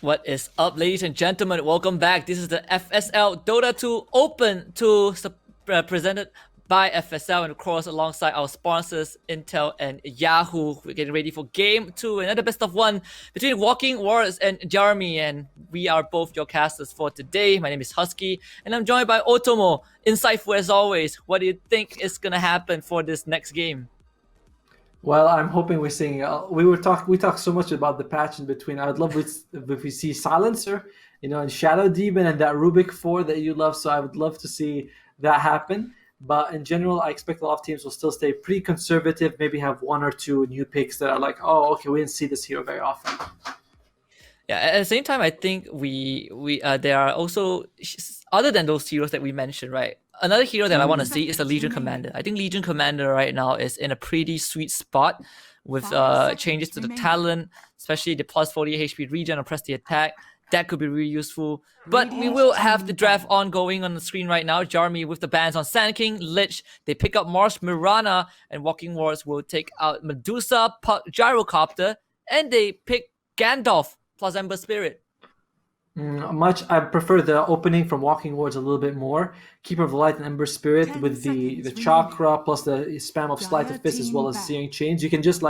What is up, ladies and gentlemen? Welcome back. This is the FSL Dota 2 Open presented by FSL and of course alongside our sponsors Intel and Yahoo. We're getting ready for game 2, another best of 1 between Walking Wars and Jiarmy, and we are both your casters for today. My name is Husky and I'm joined by Otomo. Insightful as always. What do you think is gonna happen for this next game? Well, I'm hoping we're seeing. We talked so much about the patch in between. I'd love if we see Silencer, and Shadow Demon and that Rubik 4 that you love. So I would love to see that happen. But in general, I expect a lot of teams will still stay pretty conservative. Maybe have one or two new picks that are like, oh, okay, we didn't see this hero very often. Yeah, at the same time, I think we there are also other than those heroes that we mentioned, right? Another hero that I want to see is the Legion Commander. I think Legion Commander right now is in a pretty sweet spot with changes to the talent, especially the plus 40 HP regen or press the attack. That could be really useful. But we will have the draft ongoing on the screen right now. Jiarmy with the bans on Sand King, Lich. They pick up Mars Mirana, and Walking Wars will take out Medusa, Gyrocopter, and they pick Gandalf plus Ember Spirit. I prefer the opening from Walking Wars a little bit more. Keeper of the Light and Ember Spirit with the chakra plus the spam of Sleight of Fist as well as Searing Chains. You can just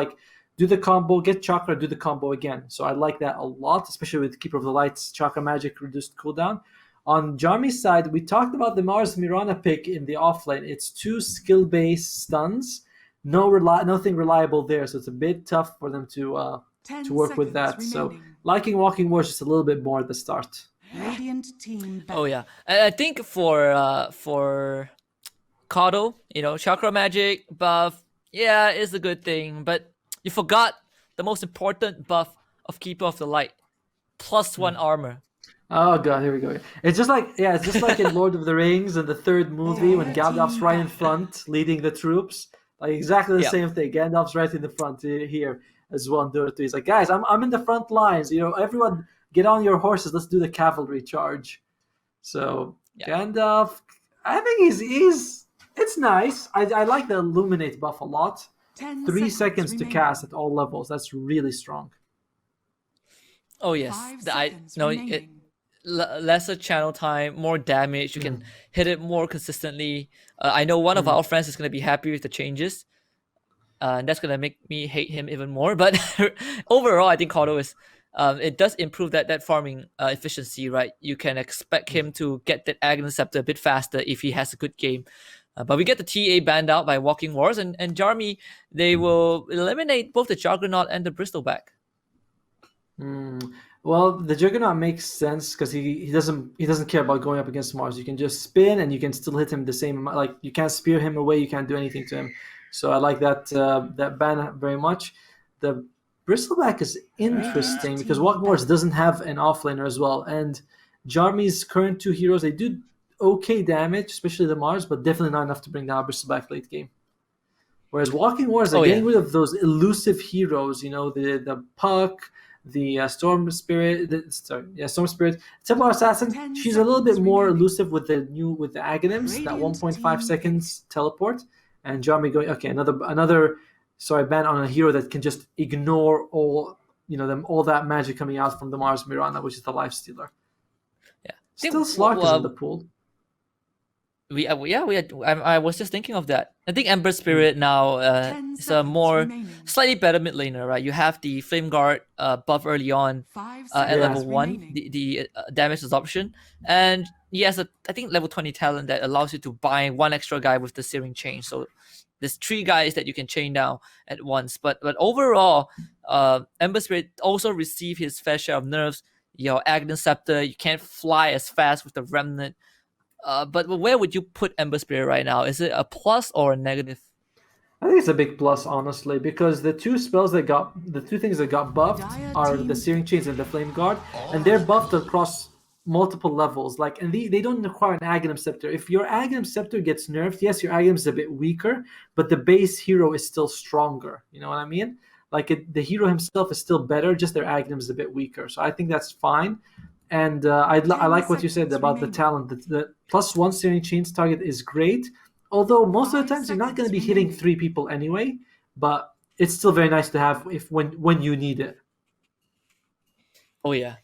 do the combo, get chakra, do the combo again. So I like that a lot, especially with Keeper of the Light's chakra magic reduced cooldown. On Jiarmy's side, we talked about the Mars Mirana pick in the offlane. It's 2 skill-based stuns, nothing reliable there, so it's a bit tough for them to work with that. So liking Walking Wars just a little bit more at the start. Oh yeah, I think for Kato, chakra magic buff, yeah, is a good thing, but you forgot the most important buff of Keeper of the Light, +1 armor. Oh god, here we go. It's just like in Lord of the Rings in the third movie when Gandalf's right in front leading the troops. Like exactly the same thing. Gandalf's right in the front here as well in Dota 2. He's like, guys, I'm in the front lines. Everyone get on your horses. Let's do the cavalry charge. So Gandalf, I think he's it's nice. I like the Illuminate buff a lot. 3 seconds to cast at all levels. That's really strong. Oh yes, lesser channel time, more damage. You can hit it more consistently. I know one of our friends is going to be happy with the changes. And that's going to make me hate him even more. But overall, I think Kato is... it does improve that farming efficiency, right? You can expect him to get that Aghanim Scepter a bit faster if he has a good game. But we get the TA banned out by Walking Wars, and Jiarmy, they will eliminate both the Juggernaut and the Bristleback. Well, the Juggernaut makes sense because he doesn't care about going up against Mars. You can just spin and you can still hit him the same amount. Like you can't spear him away, you can't do anything to him. So I like that ban very much. The Bristleback is interesting because Walking Wars doesn't have an offlaner as well, and Jiarmy's current 2 heroes, they do okay damage, especially the Mars, but definitely not enough to bring down Bristleback late game. Whereas Walking Wars are getting rid of those elusive heroes, the Puck, the Storm Spirit, Storm Spirit, Templar Assassin. She's a little bit more elusive with the Aghanims, that 1.5 seconds teleport, and Jiarmy going another ban on a hero that can just ignore all that magic coming out from the Mars Mirana, which is the Life Stealer. Yeah, still Slark is in the pool. I was just thinking of that. I think Ember Spirit now is a slightly better mid laner, right? You have the Flame Guard buff early on at level 1, the damage absorption, and he has I think level 20 talent that allows you to buy 1 extra guy with the Searing Chain. So there's 3 guys that you can chain down at once. But overall, Ember Spirit also receive his fair share of nerfs. Your Aghanim Scepter, you can't fly as fast with the Remnant. But where would you put Ember Spirit right now? Is it a plus or a negative? I think it's a big plus, honestly, because the 2 things that got buffed are the Searing Chains and the Flame Guard, and they're buffed across multiple levels. And they don't require an Aghanim Scepter. If your Aghanim Scepter gets nerfed, yes, your Aghanim is a bit weaker, but the base hero is still stronger. You know what I mean? The hero himself is still better, just their Aghanim is a bit weaker. So I think that's fine. And I like what you said about the talent. The +1 Searing Chains target is great, although most of the times you're not going to be hitting 3 people anyway, but it's still very nice to have when you need it. Oh yeah.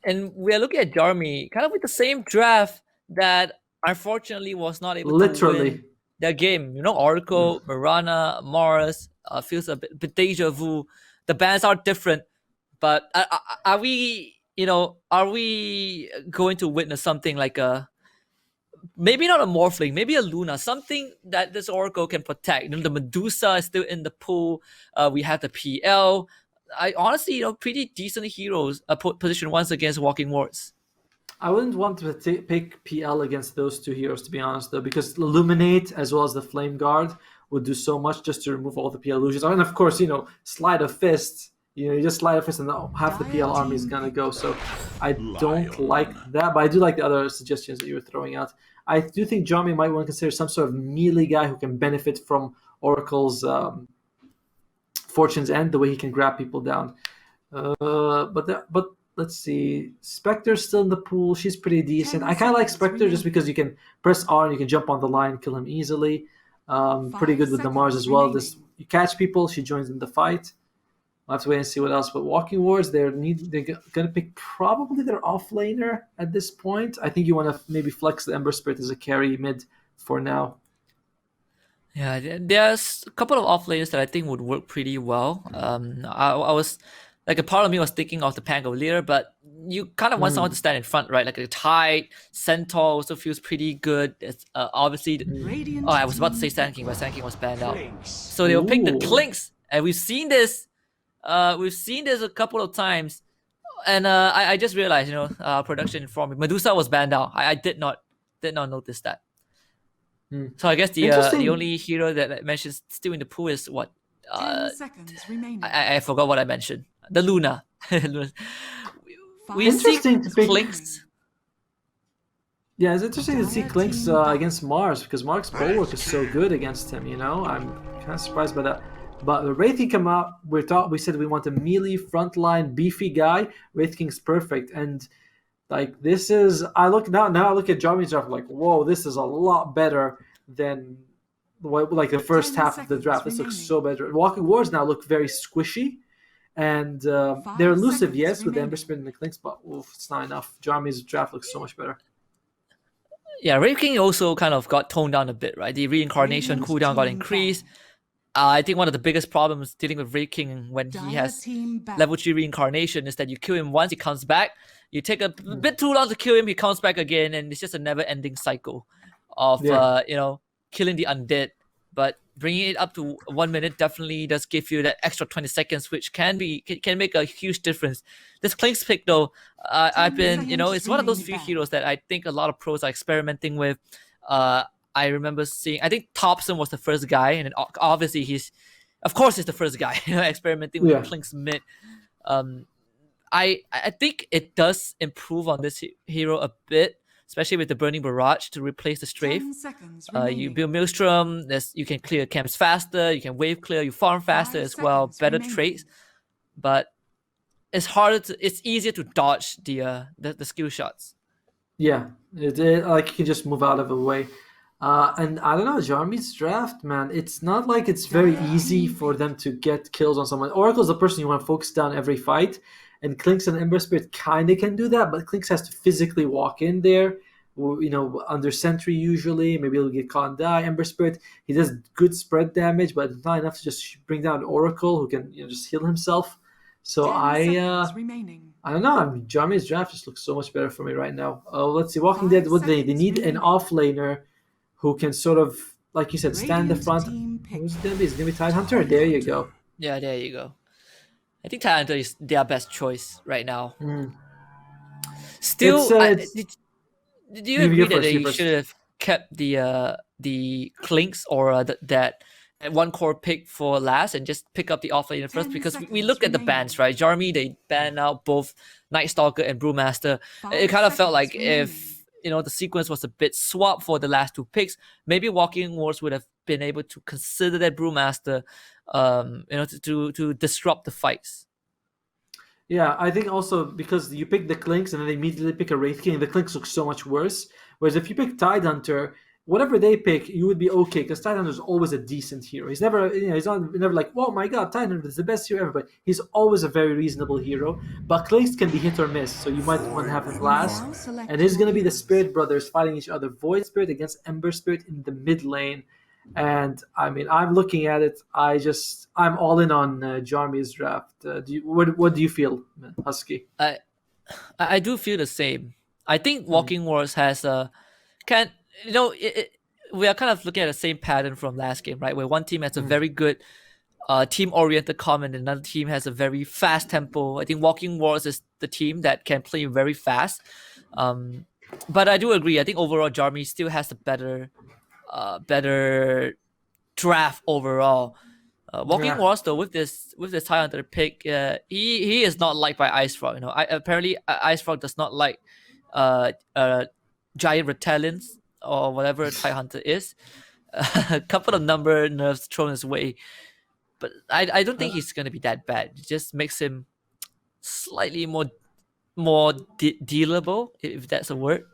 And we are looking at Jiarmy kind of with the same draft that unfortunately was not able to win Literally. their game. Mm. Oracle, Mirana, Mars, feels a bit deja vu. The bands are different, but are we, are we going to witness something like a, maybe not a Morphling, maybe a Luna, something that this Oracle can protect? The Medusa is still in the pool. We have the PL. I honestly, pretty decent heroes position once against Walking Wards. I wouldn't want to pick PL against those two heroes, to be honest, though, because Illuminate as well as the Flame Guard would do so much just to remove all the PL illusions. And of course, Slide of Fist. You just slide a fist and half the PL army is gonna go. So I don't like that, but I do like the other suggestions that you were throwing out. I do think Jiarmy might want to consider some sort of melee guy who can benefit from Oracle's Fortune's End, the way he can grab people down. But let's see. Spectre's still in the pool. She's pretty decent. I kind of like Spectre just because you can press R and you can jump on the line, kill him easily. Pretty good with the Mars as well. You catch people, she joins in the fight. We'll have to wait and see what else. But Walking Wars, they're gonna pick probably their offlaner at this point. I think you want to maybe flex the Ember Spirit as a carry mid for now. Yeah, there's a couple of offlaners that I think would work pretty well. I was like, a part of me was thinking of the Pangolier, but you kind of want someone to stand in front, right? Like a Tide, Centaur also feels pretty good. It's obviously. I was about to say Sand King, but Sand King was banned out. So they'll pick the Clinks, and we've seen this. We've seen this a couple of times, and I just realized, production informed me Medusa was banned out. I did not notice that. So I guess the only hero that I mentioned still in the pool is what? 10 seconds remaining. I forgot what I mentioned. The Luna. We see Interesting to pick. Clinks. Yeah, it's interesting to see Clinks against Mars because Mark's bulwark is so good against him. I'm kind of surprised by that. But the Wraith King come out. We said we want a melee frontline beefy guy. Wraith King's perfect, and like this is. I look now. Now I look at Jiarmy's draft. I'm like, whoa, this is a lot better than like the first half of the draft. This looks so better. Walking Wars now look very squishy, and they're elusive, yes, with the Ember Spirit and the Clinks, but it's not enough. Jiarmy's draft looks so much better. Yeah, Wraith King also kind of got toned down a bit, right? The reincarnation cooldown got increased. I think one of the biggest problems dealing with Wraith King when he has level 3 reincarnation is that you kill him once, he comes back. You take a bit too long to kill him, he comes back again, and it's just a never-ending cycle of killing the undead. But bringing it up to 1 minute definitely does give you that extra 20 seconds, which can make a huge difference. This Clinks pick though, I've been, it's one of those few heroes that I think a lot of pros are experimenting with. I remember seeing, I think Thompson was the first guy, and then obviously he's the first guy experimenting with Clinks mid. I think it does improve on this hero a bit, especially with the Burning Barrage to replace the Strafe. You build Maelstrom, you can clear camps faster, you can wave clear, you farm faster as well, better traits. But it's easier to dodge the skill shots. Yeah, like you can just move out of the way. And I don't know, Jiarmy's draft, man, it's not like it's very easy for them to get kills on someone. Oracle's the person you want to focus down every fight, and Clinks and Ember Spirit kind of can do that, but Clinks has to physically walk in there, under sentry usually. Maybe he'll get caught and die. Ember Spirit, he does good spread damage, but not enough to just bring down Oracle, who can just heal himself. So I don't know. Jiarmy's draft just looks so much better for me right now. Let's see, Walking Dead, what they need an offlaner who can sort of, like you said, stand in the front. Who's it going to be? Is it going to be Tidehunter? There you go. Yeah, there you go. I think Tidehunter is their best choice right now. Still, did you agree that they should have kept the Clinks or that one core pick for last and just pick up the offlaner first? Because we looked at the bans, right? Jiarmy, they banned out both Night Stalker and Brewmaster. It kind of felt like if the sequence was a bit swapped for the last two picks, maybe Walking Wars would have been able to consider that Brewmaster, to disrupt the fights. Yeah, I think also because you pick the Clinks and then they immediately pick a Wraith King, the Clinks look so much worse. Whereas if you pick Tidehunter, whatever they pick, you would be okay because Titanhunter is always a decent hero. He's never, he's never like, oh my god, Titanhunter is the best hero ever. But he's always a very reasonable hero. But Clinkz can be hit or miss, so you might want to have him last. And it's going to be the Spirit Brothers fighting each other: Void Spirit against Ember Spirit in the mid lane. And I mean, I'm looking at it. I'm all in on Jiarmy's draft. What do you feel, Husky? I do feel the same. I think Walking Wars has we are kind of looking at the same pattern from last game, right? Where one team has a very good team-oriented comm and another team has a very fast tempo. I think Walking Wars is the team that can play very fast. But I do agree. I think overall Jiarmy still has the better draft overall. Walking Wars though, with this Titanhunter pick, he is not liked by IceFrog. Apparently IceFrog does not like giant reptilians or whatever Titanhunter is. A couple of number nerfs thrown his way, but I don't think he's gonna be that bad. It just makes him slightly more dealable, if that's a word.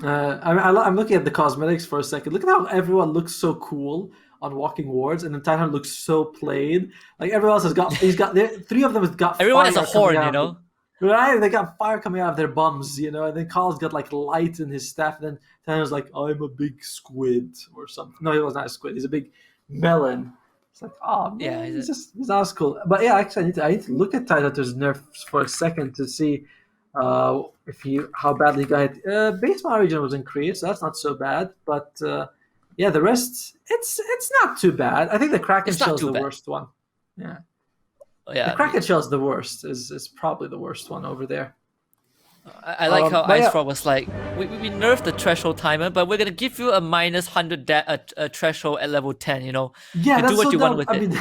I'm looking at the cosmetics for a second. Look at how everyone looks so cool on Walking Wars, and then Titanhunter looks so plain. Like everyone else he's got three of them has got. Everyone has a horn, Right? They got fire coming out of their bums, and then Carl's got like light in his staff, and then Titanhunter's like, I'm a big squid or something. No, he was not a squid. He's a big melon. It's like, oh man, yeah, he's not as cool. But yeah, actually, I need to look at Titanhunter's nerfs for a second to see how badly he got hit. Base mana region was increased, so that's not so bad. But yeah, the rest, it's not too bad. I think the Kraken Shell is the worst one. Yeah. The Kraken Shell is the worst. Is probably the worst one over there. I like how IceFrog was like, we nerfed the threshold timer, but we're gonna give you a minus 100 threshold at level 10. Yeah, you do what you want with it.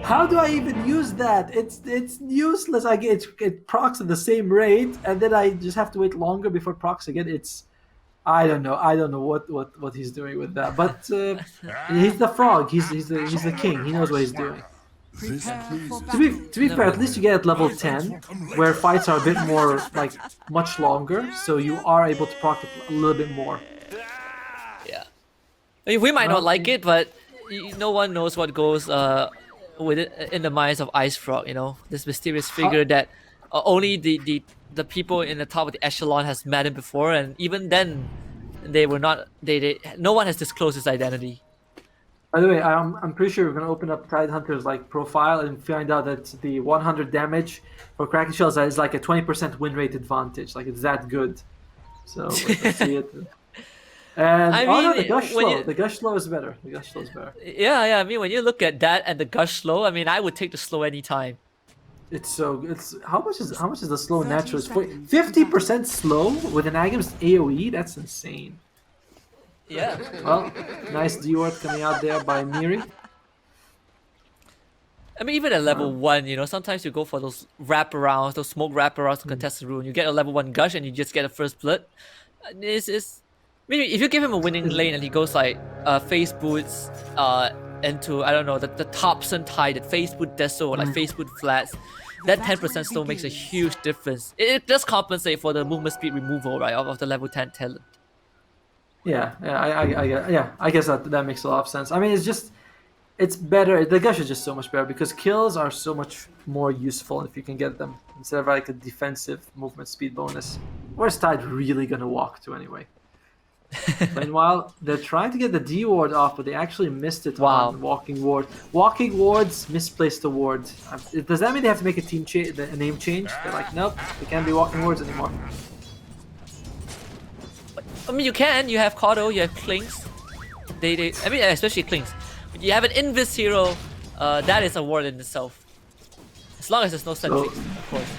How do I even use that? It's useless. It procs at the same rate, and then I just have to wait longer before procs again. I don't know what he's doing with that. But he's the frog. He's the king. He knows what he's doing. To be fair, at least you get at level 10, where fights are a bit more much longer, so you are able to proc a little bit more. Yeah, we might not like it, but no one knows what goes with it in the minds of IceFrog. This mysterious figure that only the people in the top of the echelon has met him before, and even then, they were not. No one has disclosed his identity. By the way, I'm pretty sure we're gonna open up Tidehunter's profile and find out that the 100 damage for Kraken Shells is like a 20% win rate advantage. Like it's that good. So let's see it. And the Gush Slow. The Gush Slow is better. Yeah. I mean, when you look at that and the Gush Slow, I mean, I would take the slow anytime. It's how much is the slow natural? 50% slow with an Agam's AoE. That's insane. Yeah. Well, nice D-word coming out there by Miri. I mean, even at level 1, sometimes you go for those wraparounds, those smoke wraparounds to contest the rune. You get a level 1 Gush and you just get a first blood. Maybe if you give him a winning lane and he goes face boots into, I don't know, the Thompson Tide, that face boot Deso, or face boot flats, that 10% slow makes a huge difference. It does compensate for the movement speed removal, right, of the level 10 talent. Yeah, I guess that makes a lot of sense. I mean, it's better. The Gush is just so much better because kills are so much more useful if you can get them instead of a defensive movement speed bonus. Where's Tide really gonna walk to anyway? Meanwhile, they're trying to get the D ward off, but they actually missed it on Walking Ward. Walking Wards misplaced the ward. Does that mean they have to make a name change? They're like, nope, they can't be Walking Wards anymore. I mean, you can. You have Kato, you have Clinkz. I mean, especially Clinkz. But you have an Invis hero. That is a ward in itself. As long as there's no sentries, of course.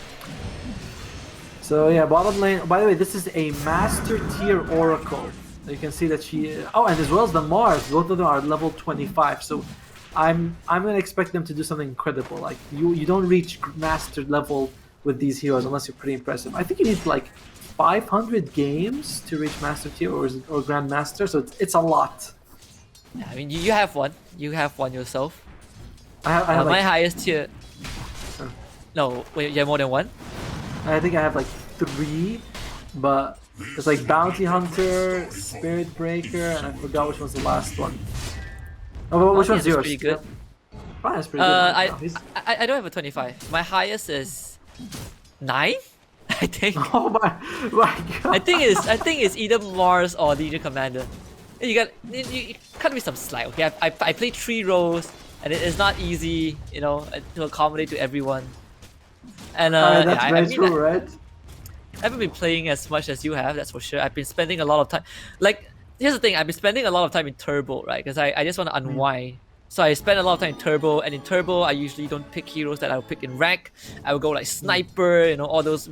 So yeah, bottom lane. By the way, this is a Master Tier Oracle. You can see that she. Oh, and as well as the Mars, both of them are level 25. So I'm gonna expect them to do something incredible. Like you don't reach Master level with these heroes unless you're pretty impressive. I think you need 500 games to reach Master Tier or Grandmaster, so it's a lot. Yeah, I mean, you have one. You have one yourself. I have my highest tier. No, wait, you have more than one? I think I have 3, but It's like Bounty Hunter, Spirit Breaker, and I forgot which one's the last one. Oh, which one's Guardian is yours? pretty good. Fine, it's pretty good. I, Now. I don't have a 25. My highest is 9, I think. Oh my god! I think it's either Mars or Legion Commander. You cut me some slack, okay? I played 3 roles, and it is not easy, to accommodate to everyone. And that's yeah, very I mean, true, right? I haven't been playing as much as you have, that's for sure. I've been spending a lot of time. Like, here's the thing, I've been spending a lot of time in Turbo, right? Because I just want to unwind. So I spend a lot of time in Turbo, and in Turbo, I usually don't pick heroes that I will pick in rank. I will go like Sniper, all those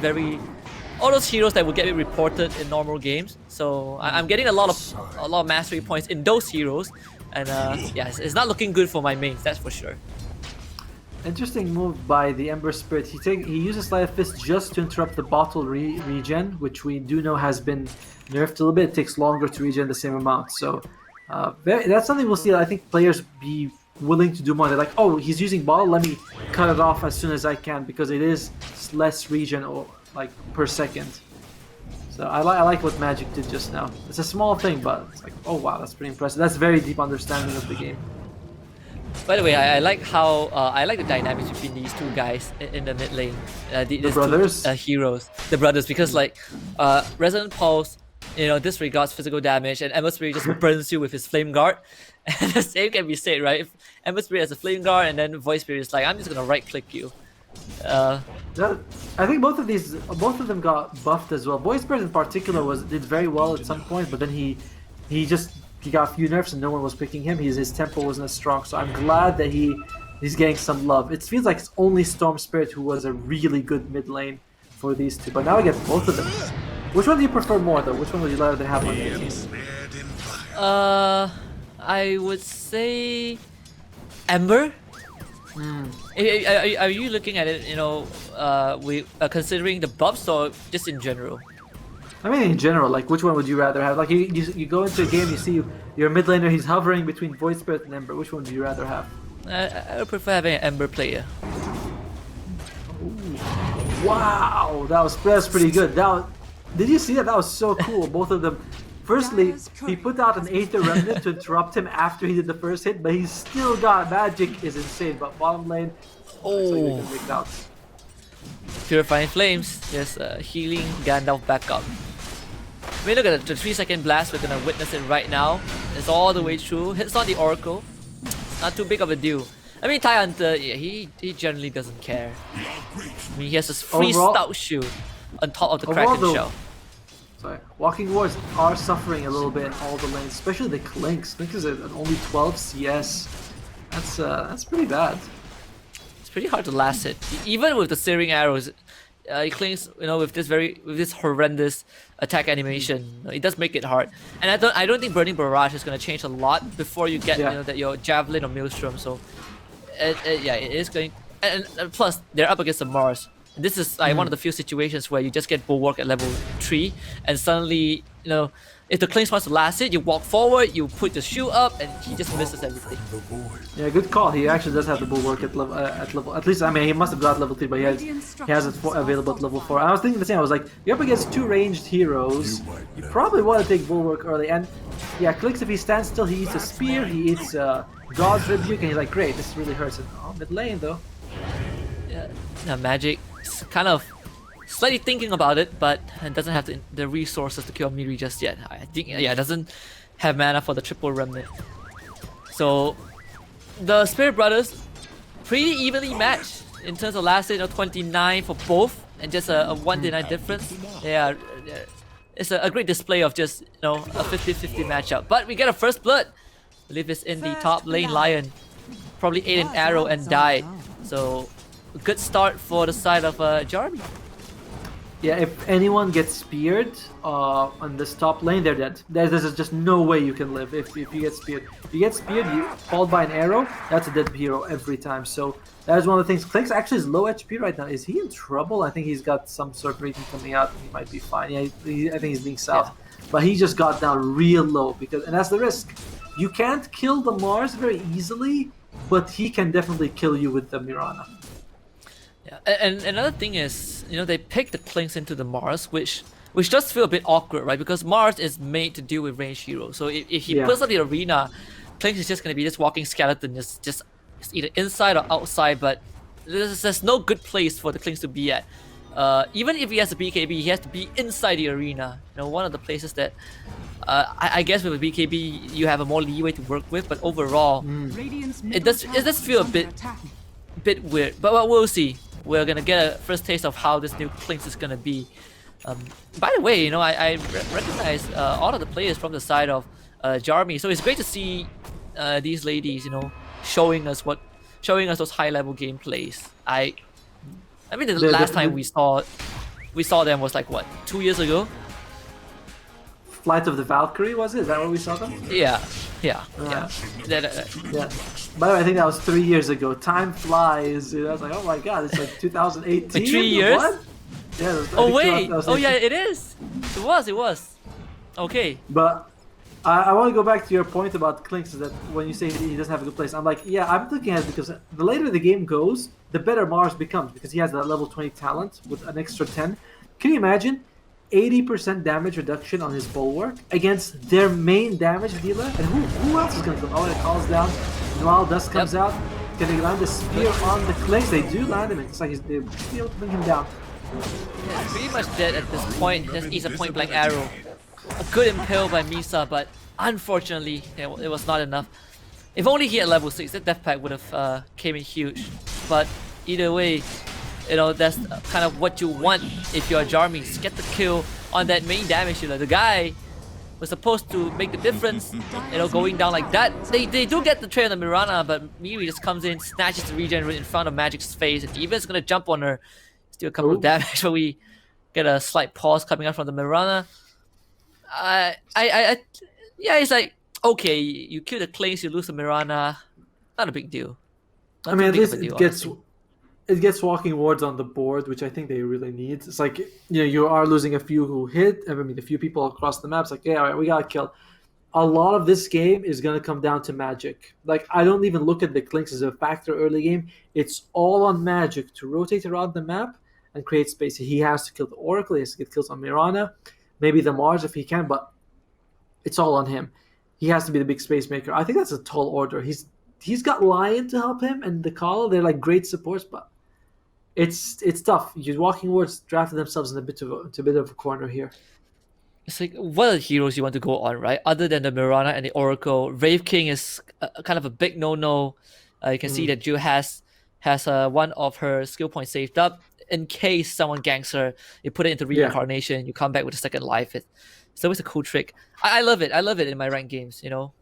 heroes that will get me reported in normal games. So I'm getting a lot of mastery points in those heroes, and yeah, it's not looking good for my mains, that's for sure. Interesting move by the Ember Spirit. He uses Sleight of Fist just to interrupt the bottle regen, which we do know has been nerfed a little bit. It takes longer to regen the same amount. So that's something we'll see. I think players be willing to do more. They're like, oh, he's using bottle. Let me cut it off as soon as I can because it is less regen or like per second. So I like what Magic did just now. It's a small thing, but it's like, oh wow, that's pretty impressive. That's very deep understanding of the game. By the way, I like how I like the dynamics between these 2 guys in the mid lane. These brothers? 2 heroes, the brothers, because like Resonant Pulse, disregards physical damage, and Ember Spirit just burns you with his Flame Guard. And the same can be said, right? If Ember Spirit has a Flame Guard, and then Void Spirit is like, I'm just gonna right click you. I think both of them got buffed as well. Void Spirit in particular did very well at some point, but then he got a few nerfs and no one was picking him. His tempo wasn't as strong, so I'm glad that he's getting some love. It feels like it's only Storm Spirit who was a really good mid lane for these 2, but now I get both of them. Which one do you prefer more though? Which one would you rather have on your team? I would say Ember. Are you looking at it, considering the buffs or just in general? I mean, in general, like which one would you rather have? Like you go into a game, you see your mid laner, he's hovering between Void Spirit and Ember. Which one would you rather have? I would prefer having an Ember player. Ooh. Wow, that's pretty good. Did you see that? That was so cool. Both of them. Firstly, he put out an Aether Remnant to interrupt him after he did the first hit, but he's still got magic is insane. But bottom lane, oh, out. Purifying Flames, just healing Gandalf back up. I mean, look at the 3-second blast. We're gonna witness it right now. It's all the way through. Hits on the Oracle. Not too big of a deal. I mean, Tie Hunter, yeah, he generally doesn't care. I mean, he has this free Stout Shield on top of the Kraken Shell. Sorry, Walking Wars are suffering a little bit in all the lanes, especially the Clinks. Clinks is at only 12 CS. That's pretty bad. It's pretty hard to last it, even with the Searing Arrows. Clinks, with this horrendous attack animation, it does make it hard. And I don't think Burning Barrage is gonna change a lot before you get that your Javelin or Maelstrom. So yeah, it is going. And plus, they're up against the Mars. This is like one of the few situations where you just get Bulwark at level 3, and suddenly, if the Clinks wants to last it, you walk forward, you put the shield up, and he just misses everything. Yeah, good call. He actually does have the Bulwark at level. At least, I mean, he must have got level 3, but he has it available at level 4. I was thinking the same. I was like, you're up against 2 ranged heroes. You probably want to take Bulwark early, and yeah, Clinks, if he stands still, he eats a spear, he eats God's Rebuke, and he's like, great, this really hurts. And, mid lane though. Yeah, Magic. Kind of slightly thinking about it, but it doesn't have the resources to kill Miri just yet. I think, it doesn't have mana for the triple remnant. So the Spirit Brothers pretty evenly matched in terms of last hit, 29 for both, and just a 1-9 difference. Yeah, it's a great display of just a 50-50 matchup. But we get a first blood. I believe it's in the top lane. Lion probably ate an arrow and died. So a good start for the side of Jiarmy. Yeah, if anyone gets speared on this top lane, they're dead. There's just no way you can live if you get speared. If you get speared, you followed by an arrow, that's a dead hero every time. So that is one of the things. Clinks actually is low HP right now. Is he in trouble? I think he's got some sort of reason coming out. He might be fine. Yeah, I think he's being south. Yeah. But he just got down real low, and that's the risk. You can't kill the Mars very easily, but he can definitely kill you with the Mirana. Yeah, and another thing is, they picked the Clinks into the Mars, which which does feel a bit awkward, right? Because Mars is made to deal with ranged heroes. So if he Yeah. puts up the arena, Klinx is just gonna be this walking skeleton, just either inside or outside. But there's no good place for the Klinx to be at. Even if he has a BKB, he has to be inside the arena. You know, one of the places that I guess with a BKB you have a more leeway to work with. But overall, it does feel a bit weird. But we'll see. We're gonna get a first taste of how this new Klinx is gonna be. By the way, you know, I recognize all of the players from the side of Jiarmy, so it's great to see these ladies, you know, showing us those high-level gameplays. I mean, the last time we saw them was like what, 2 years ago? Flight of the Valkyrie, was it? Is that where we saw them? Yeah. Yeah. By the way, I think that was 3 years ago. Time flies. You know, I was like, oh my god, it's like 2018. Like 3 years? What? Yeah. Oh wait. Oh yeah, it is. It was. Okay. But I want to go back to your point about Klinx, is that when you say he doesn't have a good place, I'm like, yeah, I'm looking at it because the later the game goes, the better Mars becomes, because he has that level 20 talent with an extra 10. Can you imagine 80% damage reduction on his bulwark against their main damage dealer? And who else is going to come? Oh, it calls down. Noel Dust comes out. Can they land the spear on the Klinx? They do land him. It's like they're able to bring him down. Yeah, pretty much dead at this point. Just eats a point blank arrow. A good impale by Misa, but unfortunately, it was not enough. If only he had level 6, that death pack would have came in huge. But either way, you know, that's kind of what you want if you're a Jiarmy. Just get the kill on that main damage dealer. The guy was supposed to make the difference, you know, going down like that. They do get the trade on the Mirana, but Miri just comes in, snatches the regen in front of Magic's face, and even is gonna jump on her. Do a couple of damage, but we get a slight pause coming out from the Mirana. Yeah, it's like, okay, you kill the Klinx, you lose the Mirana, not a big deal. I mean, at least it gets walking wards on the board, which I think they really need. It's like, you know, you are losing a few who hit. I mean, a few people across the map. It's like, yeah, all right, we got killed. A lot of this game is going to come down to Magic. Like, I don't even look at the Klinx as a factor early game. It's all on Magic to rotate around the map and create space. He has to kill the Oracle, he has to get kills on Mirana, maybe the Mars if he can, but it's all on him. He has to be the big space maker. I think that's a tall order. He's got Lion to help him and the Kala. They're like great supports, but it's tough. Your Walking Wards drafted themselves in a bit of a corner here. It's like, what are the heroes you want to go on, right? Other than the Mirana and the Oracle, Wraith King is kind of a big no-no. You can see that Jill has one of her skill points saved up. In case someone ganks her, you put it into reincarnation, you come back with a second life. It's always a cool trick. I love it. I love it in my ranked games. You know,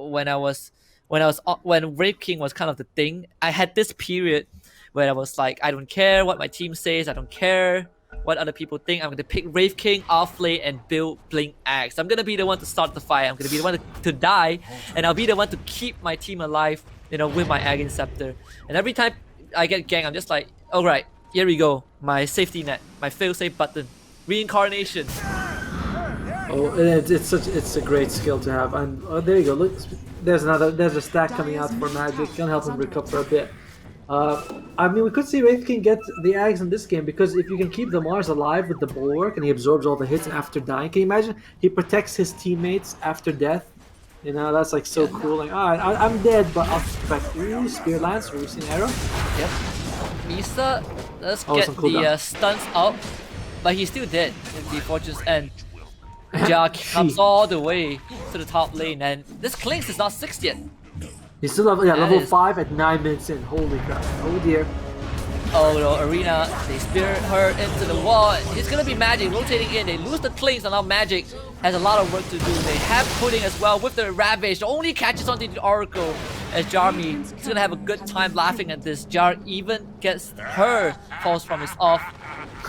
when Wraith King was kind of the thing, I had this period where I was like, I don't care what my team says. I don't care what other people think. I'm going to pick Wraith King, offlane, and build Blink Axe. I'm going to be the one to start the fight. I'm going to be the one to die, and I'll be the one to keep my team alive, you know, with my Aghanim Scepter. And every time I get ganked, I'm just like, all right, here we go. My safety net, my fail-safe button, reincarnation. Oh, it's a great skill to have. And there you go. Look, there's a stack coming out for Magic. Gonna help him recover a bit. I mean, we could see Wraith King get the Ags in this game, because if you can keep the Mars alive with the Bulwark and he absorbs all the hits after dying, can you imagine? He protects his teammates after death. You know, that's like so cool. Like, alright, I'm dead, but I'll protect. Ooh, Spear Lance, we've seen arrow. Yep. Misa does get the stunts up, but he's still dead in the Fortune's End. Jia comes all the way to the top lane, and this Klinx is not 6 yet. He's still level 5 at 9 minutes in. Holy crap. Oh dear. Oh no, Arena, they spear her into the wall. It's gonna be Magic rotating in. They lose the Klinx, and now Magic has a lot of work to do. They have Pudding as well with the Ravage. The only catches onto the Oracle as Jiarmy is gonna have a good time laughing at this. Jar even gets her false promise off.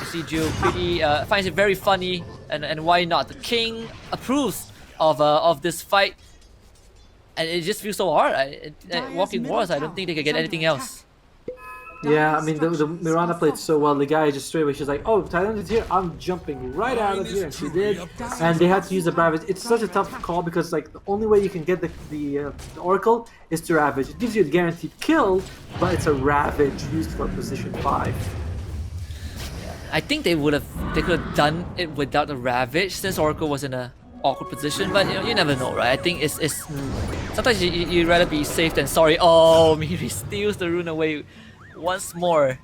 You see Jill pretty finds it very funny, and why not? The King approves of this fight, and it just feels so hard. Walking Wars, I don't think they could get anything else. Yeah, I mean, the Mirana played so well. The guy just straight away, she's like, oh, Thailand is here, I'm jumping right out of here. And she did. And they had to use the Ravage. It's such a tough call, because like the only way you can get the Oracle is to Ravage. It gives you a guaranteed kill, but it's a Ravage used for position 5. I think they could have done it without the Ravage since Oracle was in a awkward position, but you never know, right? I think it's sometimes you'd rather be safe than sorry. Oh, Miri steals the rune away once more.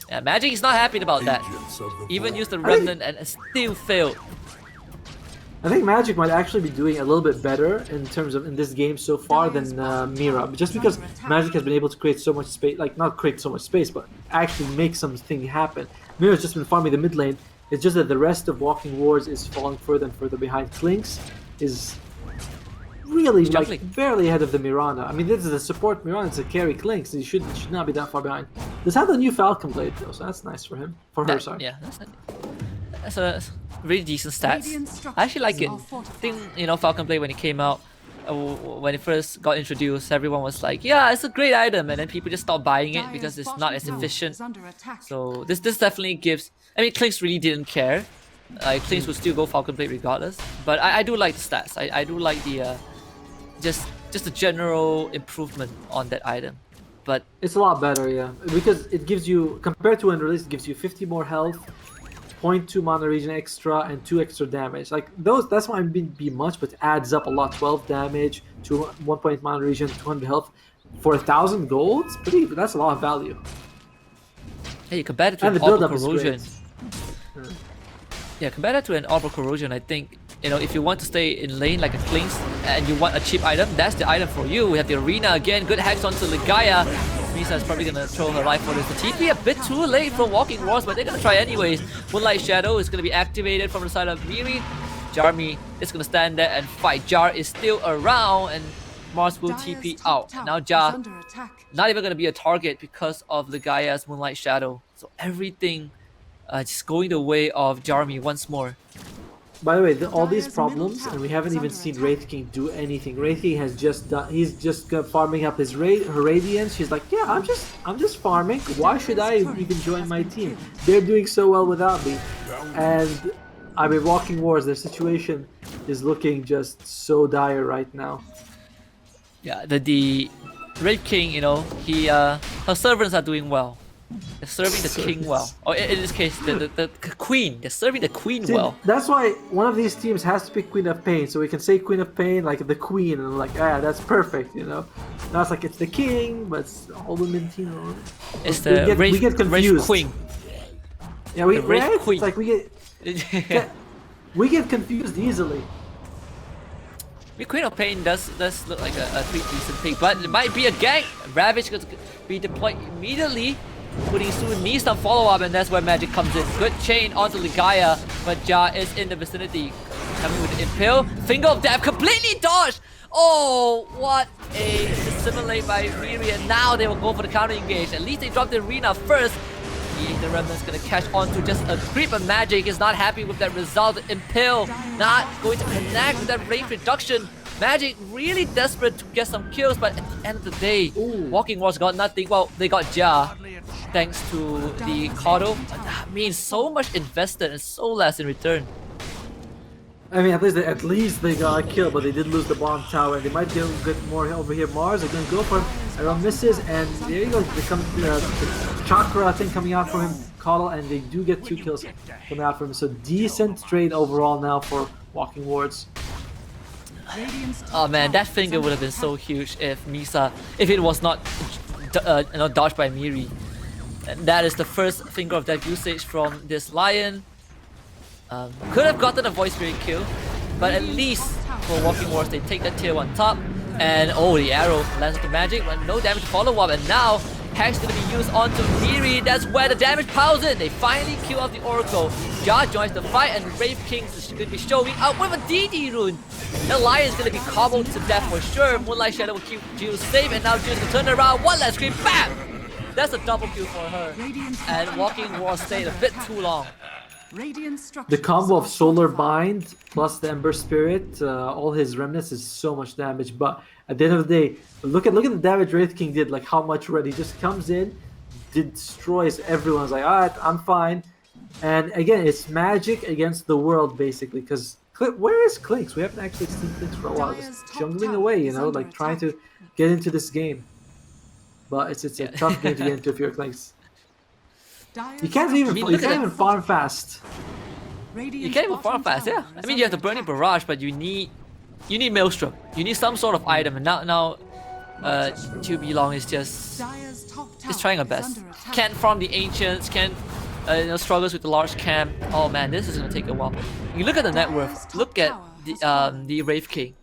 Yeah, Magic is not happy about that. Even used the remnant and still failed. I think Magic might actually be doing a little bit better in terms of in this game so far than Mira, just because Magic has been able to create so much space, like not create so much space, but actually make something happen. Mira's just been farming the mid lane. It's just that the rest of Walking Wars is falling further and further behind. Klinks is really like barely ahead of the Mirana. I mean, this is a support Mirana, it's a carry Klinks. So he should not be that far behind. This had the new Falcon Blade though, so that's nice for him. For her, sorry. Yeah, that's a really decent stats. I actually like it. I think, you know, Falcon Blade when it came out, when it first got introduced, everyone was like, yeah, it's a great item, and then people just stopped buying it because it's not as efficient. So this definitely gives, I mean, Klinks really didn't care. Klinks would still go Falcon Blade regardless, but I do like the stats. I do like the just the general improvement on that item. But it's a lot better, yeah, because it gives you, compared to when released, it gives you 50 more health, 0.2 mana regen extra, and 2 extra damage. Like those, that's why it wouldn't be much, but adds up a lot. 12 damage, 1 mana regen, 200 health for 1,000 gold. That's a lot of value. Yeah, you compare it to an Orb of Corrosion. Yeah, compare that to an Orb of Corrosion. I think, you know, if you want to stay in lane like a Klinks and you want a cheap item, that's the item for you. We have the Arena again. Good hacks onto Ligaya. Misa is probably gonna throw her life for this. The TP a bit too late for Walking Wars, but they're gonna try anyways. Moonlight Shadow is gonna be activated from the side of Miri. Jiarmy is gonna stand there and fight. Jar is still around, and Mars will TP out. Now Jar not even gonna be a target because of Ligaya's Moonlight Shadow. So everything just going the way of Jiarmy once more. By the way, all these problems, and we haven't even seen Wraith King do anything. Wraith King has just done, he's just farming up her Radiance. She's like, yeah, I'm just farming. Why should I even join my team? They're doing so well without me. And I mean, Walking Wars, their situation is looking just so dire right now. Yeah, the Wraith King, you know, her servants are doing well. They're serving the king well. Or in this case, the queen. They're serving the queen well. That's why one of these teams has to pick Queen of Pain, so we can say Queen of Pain like the queen, and like, that's perfect, you know. Now it's like it's the king, but it's all women team. It's the we get confused. Queen. Yeah, we Queen. It's like we get confused easily. The Queen of Pain does look like a pretty decent pick, but it might be a gank. Ravage could be deployed immediately. Putting soon needs some follow-up, and that's where Magic comes in. Good chain onto Ligaya, but Ja is in the vicinity. Coming with the Impale. Finger of Death completely dodged! Oh, what a dissimulate by Riri, and now they will go for the counter engage. At least they dropped the Arena first. The Remnant's gonna catch on to just a creep, but Magic is not happy with that result. The Impale not going to connect with that range reduction. Magic really desperate to get some kills, but at the end of the day, Walking Wars got nothing. Well, they got Ja, thanks to the Caudal. That means so much invested and so less in return. I mean, at least they got a kill, but they did lose the bomb tower, and they might get more over here. Mars are gonna go for him. Everyone misses, and there you go. They come the chakra thing coming out for him, Caudal, and they do get 2 kills coming out for him. So decent trade overall now for Walking Wars. Oh man, that finger would have been so huge if it was not dodged by Miri. And that is the first finger of that usage from this Lion. Could have gotten a Void Spirit kill, but at least for Walking Wars they take that tier 1 top. And oh, the arrow lands the Magic, but no damage to follow up. And now Hack's gonna be used onto Miri. That's where the damage piles in. They finally kill off the Oracle. Ja joins the fight, and Wraith King is gonna be showing up with a DD rune. The Lion's gonna be cobbled to death for sure. Moonlight Shadow will keep Jill safe, and now Jill's gonna turn around. One last scream, bam! That's a double kill for her. And Walking Wars stayed a bit too long. The combo of Solar Bind plus the Ember Spirit, all his remnants is so much damage. But at the end of the day, look at the damage Wraith King did. Like how much already. He just comes in, destroys everyone's like, alright, I'm fine. And again, it's Magic against the world basically. Because where is Klinks? We haven't actually seen Klinks for a while. Just jungling away, you know, like trying to get into this game. But it's a tough game to get into if you're Klinks. You can't even farm fast. You can't even farm fast, yeah. I mean, you have the Burning Barrage, but you need Maelstrom. You need some sort of item, and now 2B Long is just trying her best. Can't farm the Ancients, can't struggles with the large camp. Oh man, this is gonna take a while. You look at the net worth. Look at the Wraith King.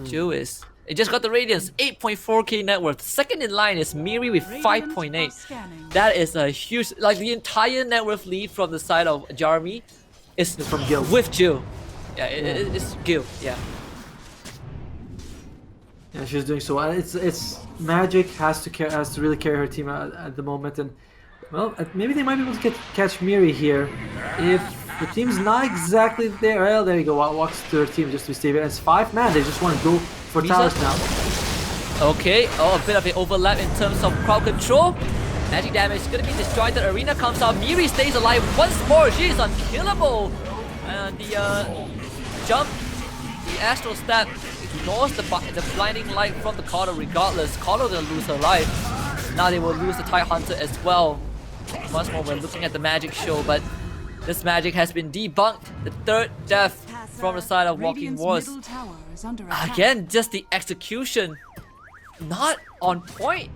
Jewis. It just got the Radiance, 8.4k net worth. Second in line is Miri with 5.8. That is a huge, like the entire net worth lead from the side of Jiarmy is from Gil. With Jill. Yeah, it's Gil. Yeah. Yeah, she's doing so well. It's Magic has to really carry her team at the moment, and well, maybe they might be able to catch Miri here if the team's not exactly there. Well, there you go. Walks to her team just to stay there. It's 5 man. They just want to go for towers now. Okay. Oh, a bit of an overlap in terms of crowd control. Magic damage is gonna be destroyed. The arena comes out. Miri stays alive once more. She is unkillable. And the jump, the astral stab ignores the blinding light from the Cardo regardless. Cardo gonna lose her life. Now they will lose the TIE Hunter as well. Once more, we're looking at the Magic show, but this Magic has been debunked. The third death from the side of Walking Wars. Again, just the execution not on point.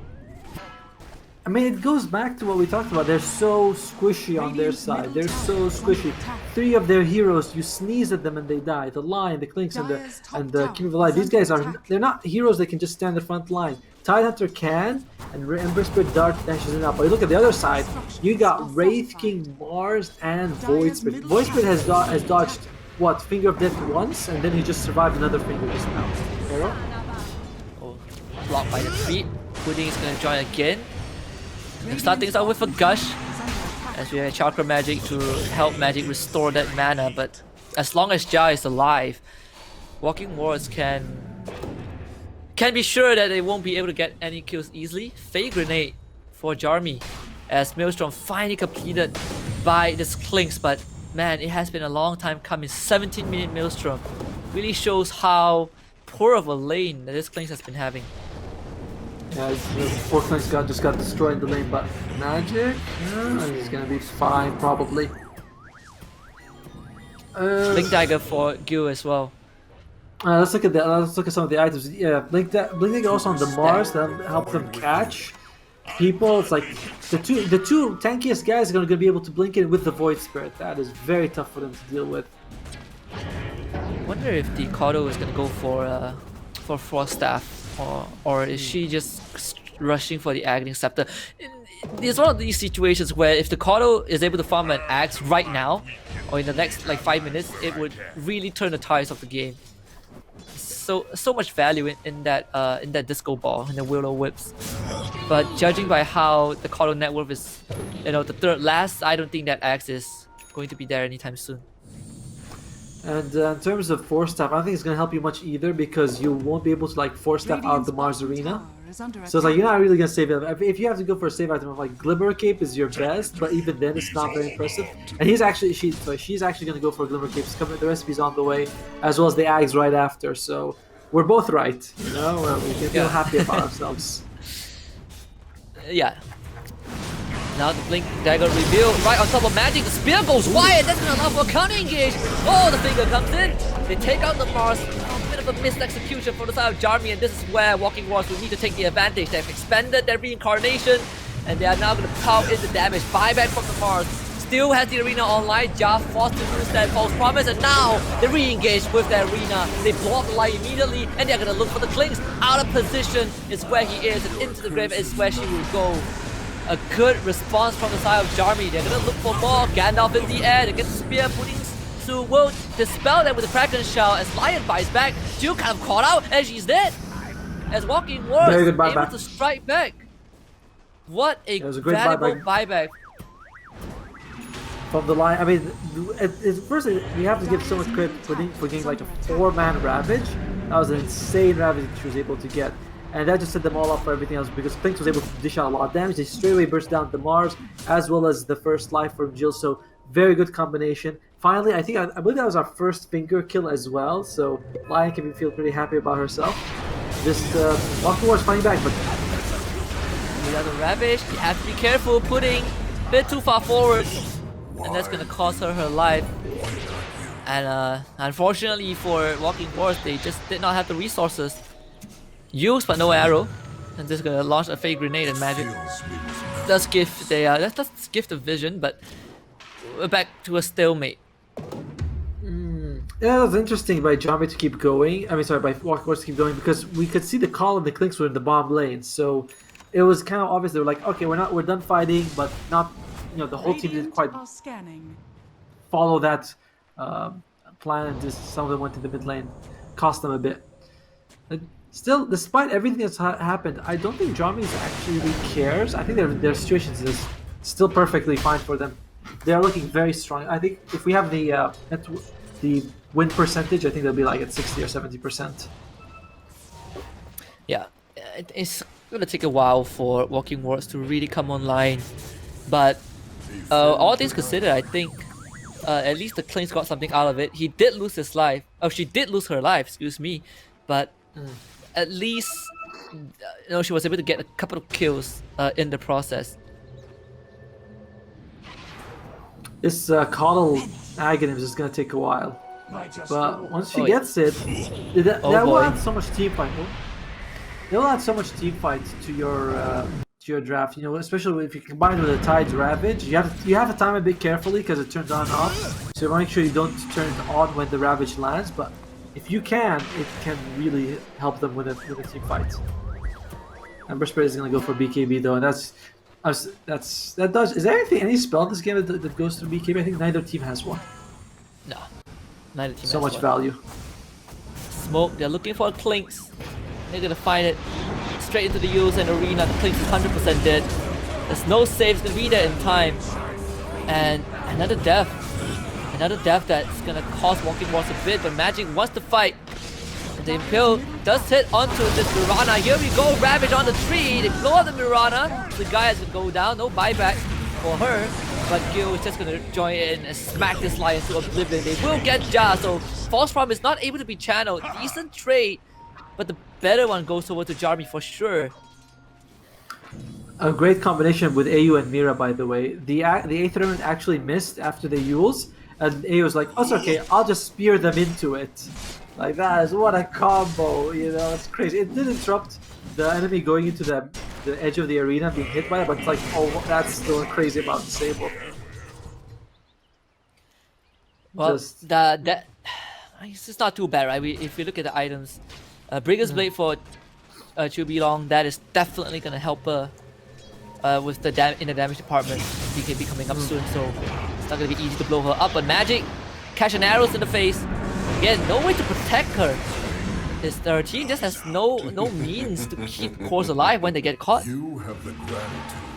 I mean, it goes back to what we talked about. They're so squishy on their side. They're so squishy. 3 of their heroes, you sneeze at them and they die. The Lion, the Clinks, and the King of the Light. These guys they're not heroes that can just stand the front line. Tide Hunter can, and Ember Spirit Dart dashes it up. But you look at the other side, you got Wraith King, Mars, and Void Spirit. Void Spirit has dodged, what, Finger of Death once, and then he just survived another Finger just now. Arrow? Oh, blocked by the feet. Pudding is going to join again. Start things out with a Gush, as we have Chakra Magic to help Magic restore that mana, but as long as Jia is alive, Walking Wars can be sure that they won't be able to get any kills easily. Fake Grenade for Jiarmy, as Maelstrom finally completed by this Clinks, but man, it has been a long time coming. 17-minute Maelstrom really shows how poor of a lane that this Clinks has been having. Yeah, the 4 Clinks just got destroyed in the lane, but Magic, he's gonna be fine probably. Blink Dagger for Gil as well. Let's look at some of the items. Yeah, Blink Dagger also on the Mars that help them catch people. It's like the two tankiest guys are gonna be able to blink it with the Void Spirit. That is very tough for them to deal with. I wonder if the Cardo is gonna go for Frost Staff. Or is she just rushing for the Aghanim Scepter? There's one of these situations where if the Cardo is able to farm an axe right now, or in the next like 5 minutes, it would really turn the tides of the game. So much value in that disco ball, in the Willow Whips. But judging by how the Cardo net worth is, the third last, I don't think that axe is going to be there anytime soon. And in terms of Force Staff, I don't think it's going to help you much either, because you won't be able to like Force Staff out of the Mars arena. So it's like you're not really going to save it. If you have to go for a save item, like Glimmer Cape is your best, but even then it's not very impressive. And she's actually going to go for Glimmer Cape. The recipe's on the way, as well as the Ags right after. So we're both right, we can feel happy about ourselves. Yeah. Now the Blink Dagger reveal right on top of Magic. The spear goes wide. That's gonna allow for a counter engage. Oh, the finger comes in. They take out the Mars. A bit of a missed execution from the side of Jiarmy, and this is where Walking Wars will need to take the advantage. They've expanded their reincarnation, and they are now gonna power in the damage. Buyback from the Mars. Still has the arena online. Jia forced to lose that false promise, and now they re-engage with the arena. They blow up the light immediately, and they're gonna look for the Clinks. Out of position is where he is, and into the grave is where she will go. A good response from the side of Jiarmy. They're gonna look for more. Gandalf in the air. They get the spear. Pudding will dispel them with the Kraken Shell as Lion buys back. Jill kind of caught out and she's dead. As Walking Wars able to strike back. What a valuable buyback. From the line, I mean, first we have to give so much credit for getting like a 4-man Ravage. That was an insane Ravage she was able to get. And that just set them all up for everything else, because Clinks was able to dish out a lot of damage. They straight away burst down the Mars, as well as the first life from Jill. So very good combination. Finally, I believe that was our first finger kill as well. So Lion can feel pretty happy about herself. Just Walking Wars fighting back, but the other Ravage, you have to be careful. Pudding bit too far forward, and that's gonna cost her her life. And unfortunately for Walking Horse, they just did not have the resources. Use but no arrow, and just gonna launch a fake grenade and magic. Does give that's gift of vision, but we're back to a stalemate. Yeah, it was interesting by Jiarmy to keep going. I mean, sorry, by Walking Horse to keep going because we could see the call and the clinks were in the bomb lane. So it was kind of obvious they were like, okay, we're done fighting, but not, the whole team didn't quite follow that plan, and just some of them went to the mid lane, cost them a bit. But still, despite everything that's happened, I don't think Jiarmy actually really cares. I think their situation is still perfectly fine for them. They are looking very strong. I think if we have the win percentage, I think they'll be like at 60 or 70%. Yeah, it's gonna take a while for Walking Wars to really come online, but all things considered, I think at least the Clinks got something out of it. He did lose his life. Oh, she did lose her life. Excuse me, but at least she was able to get a couple of kills in the process. This Coddle Aghanim is going to take a while. But once she gets it, that will add so much team fight. It will add so much team fight to your draft. Especially if you combine it with the Tide's Ravage, you have to time it a bit carefully because it turns on and off. So you want to make sure you don't turn it on when the Ravage lands. But if you can, it can really help them with a team fight. Ember Spirit is going to go for BKB though, and is there any spell in this game that goes through BKB? I think neither team has one. No, neither team so has much one. value. Smoke, they're looking for Clinks. They're gonna find it straight into the use and arena. The Clinks is 100% dead. There's no saves gonna be there in time. And another death. Another death that's gonna cost Walking Wars a bit, but Magic wants to fight. And the Impale does hit onto this Mirana. Here we go, Ravage on the tree. They blow up the Mirana. The guy has to go down, no buyback for her. But Gil is just gonna join in and smack this Lion to oblivion. They will get Ja, so False Prom is not able to be channeled. Decent trade, but the better one goes over to Jiarmy for sure. A great combination with AU and Mira, by the way. The 8th element actually missed after the Yules, and AU was like, oh, it's okay, I'll just spear them into it. Like, that is what a combo, it's crazy. It did interrupt the enemy going into the edge of the arena being hit by it, but it's like, oh, that's still a crazy amount of disable. Well, it's just not too bad, right? If we look at the items, Brigand's Blade for Chubi Long, that is definitely gonna help her with the in the damage department. BKB coming up soon, so it's not gonna be easy to blow her up. But Magic, catch an arrows in the face. Again, no way to protect her. Her team just has no means to keep cores alive when they get caught.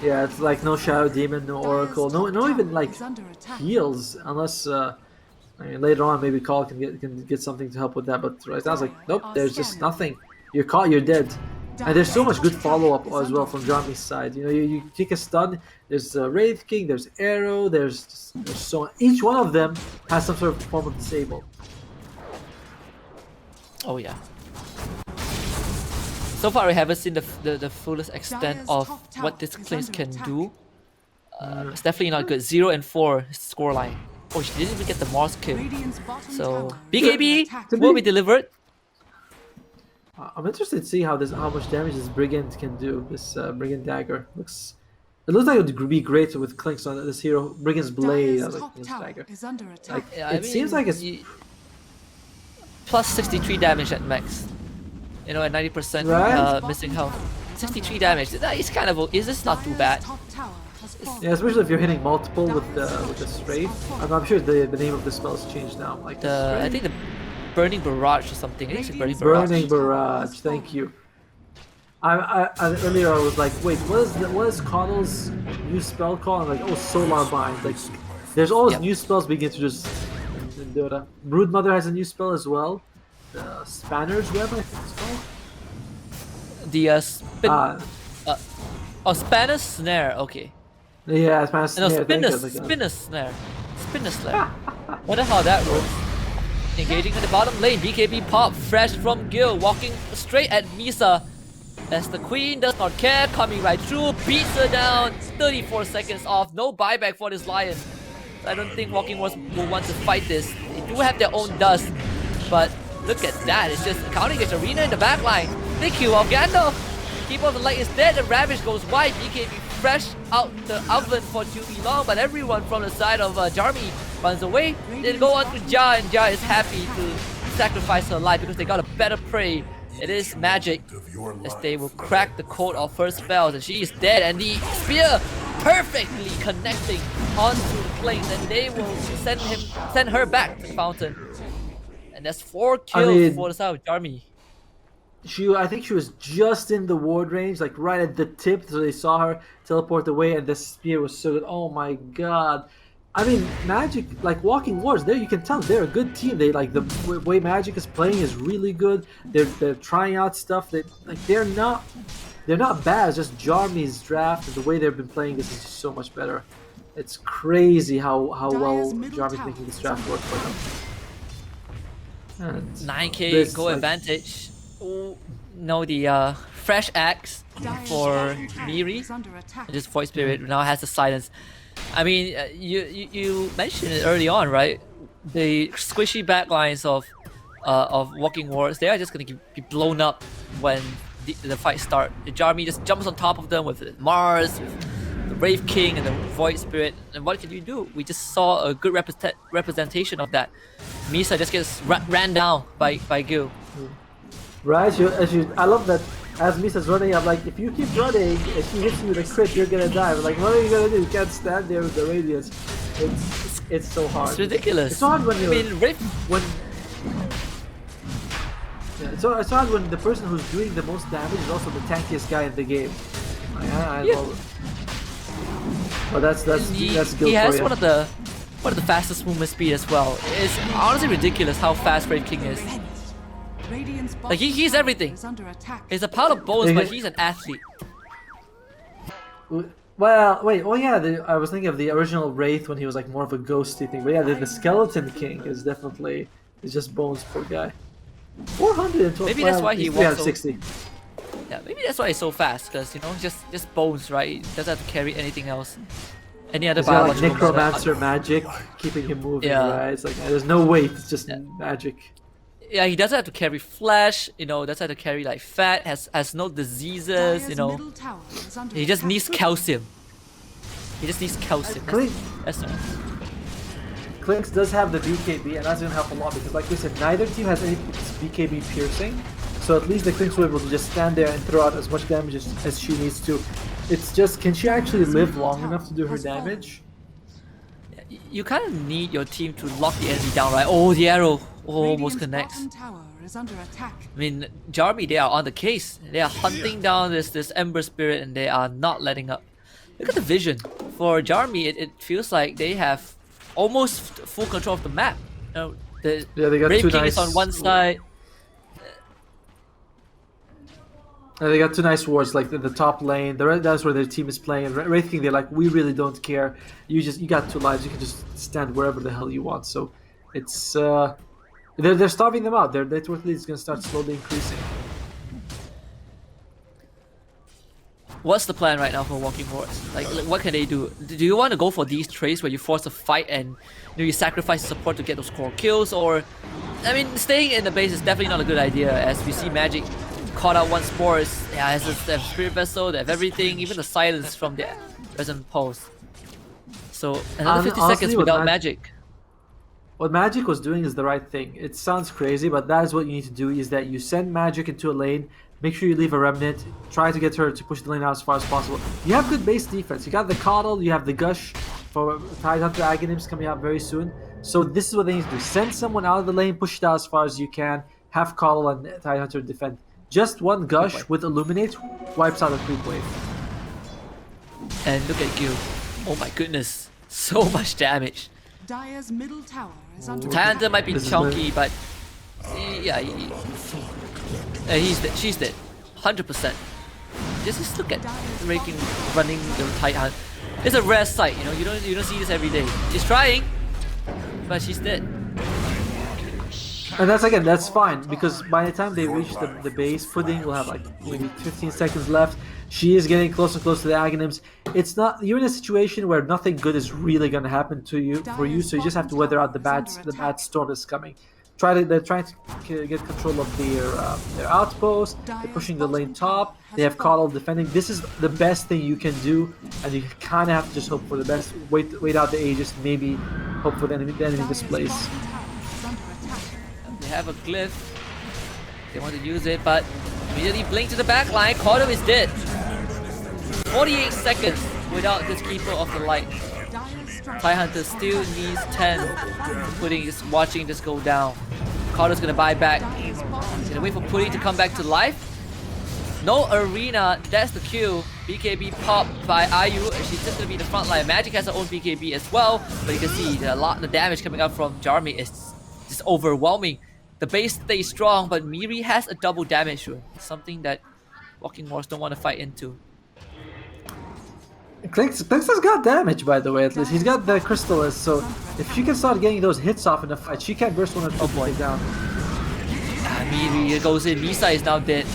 Yeah, it's like no Shadow Demon, no Oracle, no even like heals, unless later on maybe Call can get something to help with that. But right now it's like, nope, there's just nothing. You're caught, you're dead. And there's so much good follow-up as well from Jiarmy's side. You take a stun, there's Wraith King, there's Arrow, there's so each one of them has some sort of form of disable. Oh yeah. So far we haven't seen the fullest extent of what this Clinks can do. It's definitely not good. 0 and 4 scoreline. Oh, she didn't even get the Mars kill. So BKB will be delivered. I'm interested to see how much damage this Brigand can do. This Brigand dagger it looks like it would be great with Clinks on this hero. Brigand's blade, like his dagger. It seems like it's plus 63 damage at max. At 90% missing health. 63 damage. It's kind of. Is this not too bad? Yeah, especially if you're hitting multiple with the strafe. I'm sure the name of the spell has changed now. Like I think the Burning Barrage or something. I think it's Burning Barrage. Thank you. Earlier I was like, wait, what is Coddle's new spell called? I'm like, oh, Solar Bind. Like, there's always new spells being introduced in Dota. Broodmother has a new spell as well. The Spanner's Web, I think it's called. The Spanner's Snare. Okay. Yeah, Spanner's Snare. Spinner's Snare. Spinner's Snare. Wonder how that works. Engaging in the bottom lane, BKB pop fresh from Gil, walking straight at Misa. As the Queen does not care, coming right through, beats her down, 34 seconds off, no buyback for this Lion. I don't think Walking Wars will want to fight this. They do have their own dust, but look at that, it's just counting against Arena in the backline. They kill off Gandalf. Keeper of the Light is dead, the Ravage goes wide, BKB fresh out the oven for too long, but everyone from the side of Jiarmy runs away. They go on to Jia, and Jia is happy to sacrifice her life because they got a better prey. It is Magic, as they will crack the code of her spells, and she is dead, and the spear perfectly connecting onto the planes, and they will send her back to the fountain. And that's 4 kills for the side of Jiarmy. I think she was just in the ward range, like right at the tip, so they saw her teleport away, and the spear was so good. Oh my god. I mean, Magic, like Walking Wars, there you can tell they're a good team. They like the way Magic is playing is really good. They're trying out stuff. They're not bad. It's just Jiarmy's draft, the way they've been playing this is just so much better. It's crazy how well Jiarmy's making this draft work for them. And 9k goal advantage. Oh, no, the fresh axe for Miri. And just Void Spirit now has the silence. I mean, you mentioned it early on, right? The squishy backlines of Walking Wars, they are just gonna be blown up when the fight starts. Jiarmy just jumps on top of them with Mars, with the Wraith King, and the Void Spirit. And what can you do? We just saw a good representation of that. Misa just gets ran down by Gil. Right, I love that. As Misa's running, I'm like, if you keep running and she hits you with a crit, you're gonna die. I'm like, what are you gonna do? You can't stand there with the radiance. It's so hard. It's ridiculous. It's hard when it's hard when the person who's doing the most damage is also the tankiest guy in the game. But that's good he has one of the fastest movement speed as well. It's honestly ridiculous how fast Wraith King is. Like he's everything. He's a pile of bones, but he's an athlete. Well, wait. Oh yeah, I was thinking of the original Wraith when he was like more of a ghosty thing. But yeah, the Skeleton King is definitely just bones, poor guy. 412. Maybe that's why he walks 360. Yeah, maybe that's why he's so fast, because you know, just bones, right? He doesn't have to carry anything else. Any other biological like necromancer magic keeping him moving, right? It's like there's no weight, it's just magic. Yeah, he doesn't have to carry flesh, you know, doesn't have to carry like fat, has no diseases, you know. He just needs calcium. He just needs calcium. That's all. Clinks does have the BKB, and that's gonna help a lot because, like we said, neither team has any BKB piercing. So at least the Clinks will be able to just stand there and throw out as much damage as she needs to. It's just, can she actually live long enough to do her damage? You kind of need your team to lock the enemy down, right? Oh, the arrow almost connects. I mean, Jiarmy, they are on the case. They are hunting down this Ember Spirit, and they are not letting up. Look at the vision. For Jiarmy, it feels like they have almost full control of the map. You know, the Wraith King is on one side. They got two nice wards, like the top lane. That's where their team is playing. And Wraith King, they're like, we really don't care. You got 2 lives. You can just stand wherever the hell you want. So it's they're starving them out. Their net worth lead is gonna start slowly increasing. What's the plan right now for Walking Wars? Like, what can they do? Do you want to go for these trades where you force a fight and you sacrifice support to get those core kills, or I mean, staying in the base is definitely not a good idea, as we see Magic caught out once more. They have Spirit Vessel, they have everything, even the silence from the Resonant Pulse. So another 50 seconds without Magic. What Magic was doing is the right thing. It sounds crazy, but that is what you need to do, is that you send Magic into a lane, make sure you leave a Remnant, try to get her to push the lane out as far as possible. You have good base defense. You got the Coddle, you have the Gush for Tidehunter Aghanims coming out very soon. So this is what they need to do. Send someone out of the lane, push it out as far as you can, have Coddle and Tidehunter defend. Just one Gush with Illuminate wipes out a creep wave. And look at Gil. Oh my goodness. So much damage. Dire's middle tower is under Tidehunter might be chunky, but yeah, she's dead. 100%. Just look at Raking running the Tidehunter. It's a rare sight, you know. You don't see this every day. She's trying, but she's dead. And that's fine because by the time they reach the base, Pudding will have like maybe 15 seconds left. She is getting close and close to the Aghanims. It's not you're in a situation where nothing good is really gonna happen to you so you just have to weather out the bad storm that's coming. They're trying to get control of their outpost. They're pushing the lane top. They have Coddle defending. This is the best thing you can do, and you kind of have to just hope for the best. Wait out the Aegis, maybe hope for the enemy displays. They have a glyph. They want to use it, but immediately blink to the back line. Coddle is dead. 48 seconds without this Keeper of the Light. Tidehunter still needs 10. Pudding is watching this go down. Coddle's gonna buy back. He's gonna wait for Pudding to come back to life. No arena, that's the Q. BKB popped by IU, and she's just gonna be in the front line. Magic has her own BKB as well, but you can see the damage coming up from Jiarmy is just overwhelming. The base stays strong, but Miri has a double damage rune. Something that Walking Wars don't want to fight into. Clinks has got damage, by the way, at least. He's got the Crystallis, so if she can start getting those hits off in the fight, she can burst one or two down. Miri goes in. Misa is now dead.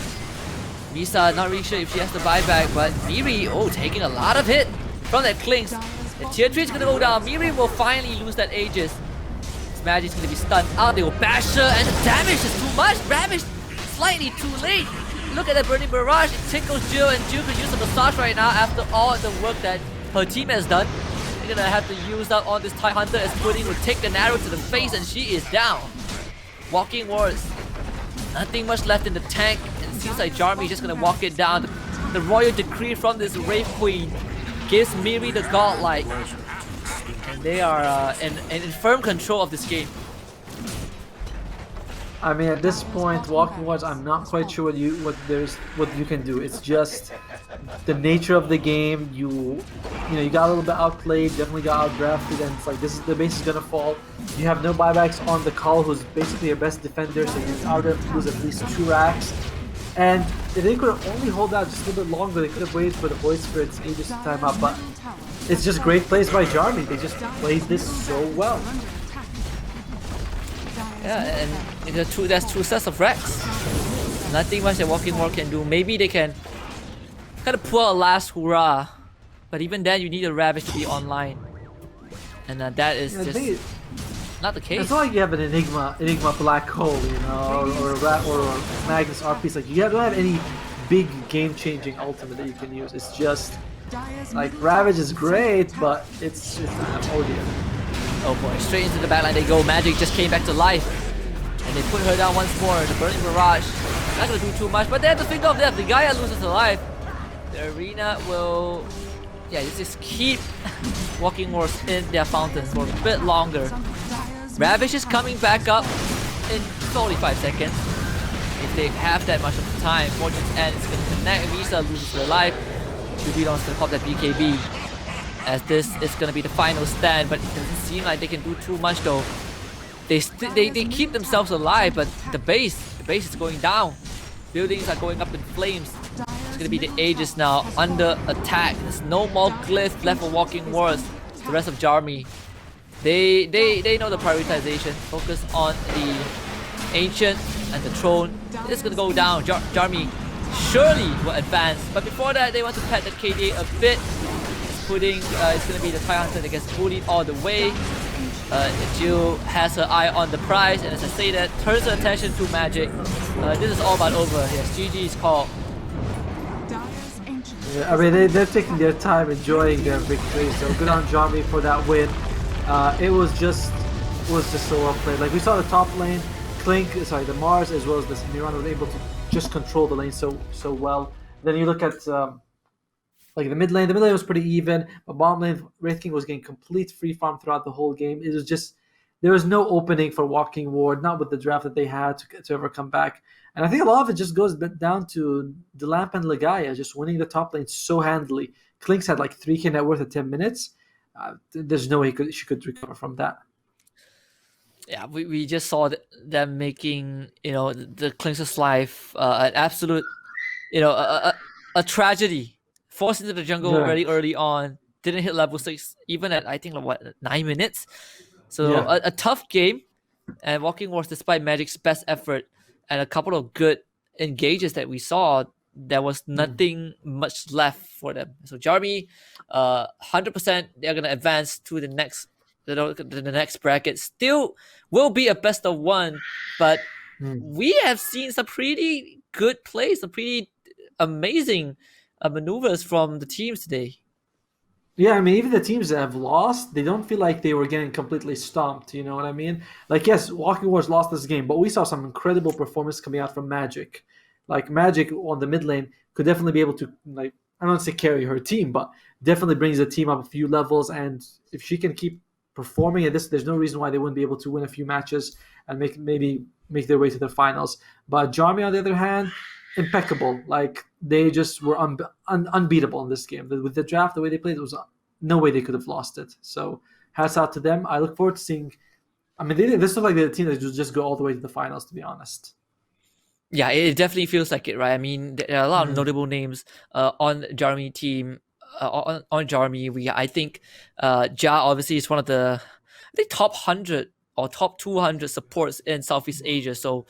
Misa not really sure if she has to buy back, but Miri, taking a lot of hit from that Clinks. The tier 3 is going to go down. Miri will finally lose that Aegis. Magic's gonna be stunned out. They will bash her, and the damage is too much. Ravage slightly too late. Look at that burning barrage. It tickles Jill, and Jill could use a massage right now after all the work that her team has done. They're gonna have to use that on this Tidehunter as Pudding will take an arrow to the face, and she is down. Walking Wars, nothing much left in the tank, and it seems like Jiarmy is just gonna walk it down. The royal decree from this Wraith Queen gives Miri the godlike. And they are in firm control of this game. I mean, at this point, Walking Wars, I'm not quite sure what you can do. It's just the nature of the game. You got a little bit outplayed, definitely got outdrafted, and it's like the base is gonna fall. You have no buybacks on the Call, who's basically your best defender, so you are going to lose at least 2 racks. And if they could only hold out just a little bit longer, they could have waited for the Void Spirit's Aegis to time up, but it's just great plays by Jiarmy. They just played this so well. Yeah, and that's 2 sets of racks. Nothing much that Walking War can do. Maybe they can kind of pull a last hurrah, but even then you need a Ravage to be online. And that is just not the case. It's not like you have an Enigma Black Hole, or Magnus RPs. Like you don't have any big game-changing ultimate that you can use. It's just like Ravage is great, but it's odious. Oh boy, straight into the backline they go. Magic just came back to life, and they put her down once more. The burning barrage, not gonna do too much, but they have the finger of death. The Gaia loses her life. The arena will, just keep Walking Wars in their fountains for a bit longer. Ravage is coming back up in 45 seconds. If they have that much of the time, Fortune's End is gonna connect. Misa loses her life. Jubidon's gonna pop that BKB. As this is gonna be the final stand, but it doesn't seem like they can do too much though. They keep themselves alive, but the base is going down. Buildings are going up in flames. It's gonna be the Aegis now under attack. There's no more glyph left for Walking Wars. The rest of Jiarmy, they know the prioritization. Focus on the Ancient and the Throne. It's gonna go down. Jiarmy surely will advance, but before that they want to pet the KDA a bit. Pudding is going to be the Tidehunter that gets bullied all the way. Jill has her eye on the prize, and as I say that, turns her attention to Magic. This is all but over. Yes, GG's call. Yeah, I mean, they're taking their time, enjoying their victory, so good on Jiarmy for that win. It was just so well played. Like, we saw the top lane, the Mars as well as the Mirana were able to just control the lane so well. Then you look at like the mid lane was pretty even, but bottom lane, Wraith King was getting complete free farm throughout the whole game. It was just, there was no opening for Walking War, not with the draft that they had to ever come back. And I think a lot of it just goes down to Delamp and Legaia just winning the top lane so handily. Clinks had like 3k net worth at 10 minutes. There's no way she could recover from that. Yeah, we just saw them making, the Clinks' life an absolute, a tragedy. Forced into the jungle very early on, didn't hit level 6 even at I think 9 minutes. So a tough game, And Walking Wars, despite Magic's best effort and a couple of good engages that we saw, there was nothing much left for them. So Jiarmy, 100% they're gonna advance to the next bracket. Still will be a best of one, but we have seen some pretty good plays, some pretty amazing maneuvers from the teams today. Yeah, I mean, even the teams that have lost, they don't feel like they were getting completely stomped. You know what I mean? Like, yes, Walking Wars lost this game, but we saw some incredible performance coming out from Magic. Like, Magic on the mid lane could definitely be able to, like, I don't want to say carry her team, but definitely brings the team up a few levels. And if she can keep performing at this, there's no reason why they wouldn't be able to win a few matches and maybe make their way to the finals. But Jiarmy, on the other hand, impeccable. Like, they just were unbeatable in this game. With the draft, the way they played, it was no way they could have lost it. So hats out to them. I look forward to seeing. I mean, this looks like the team that just go all the way to the finals, to be honest. Yeah, it definitely feels like it, right? I mean, there are a lot of notable names on Jiarmy team. On Jiarmy, I think Ja obviously is one of the top 100 or top 200 supports in Southeast Asia. So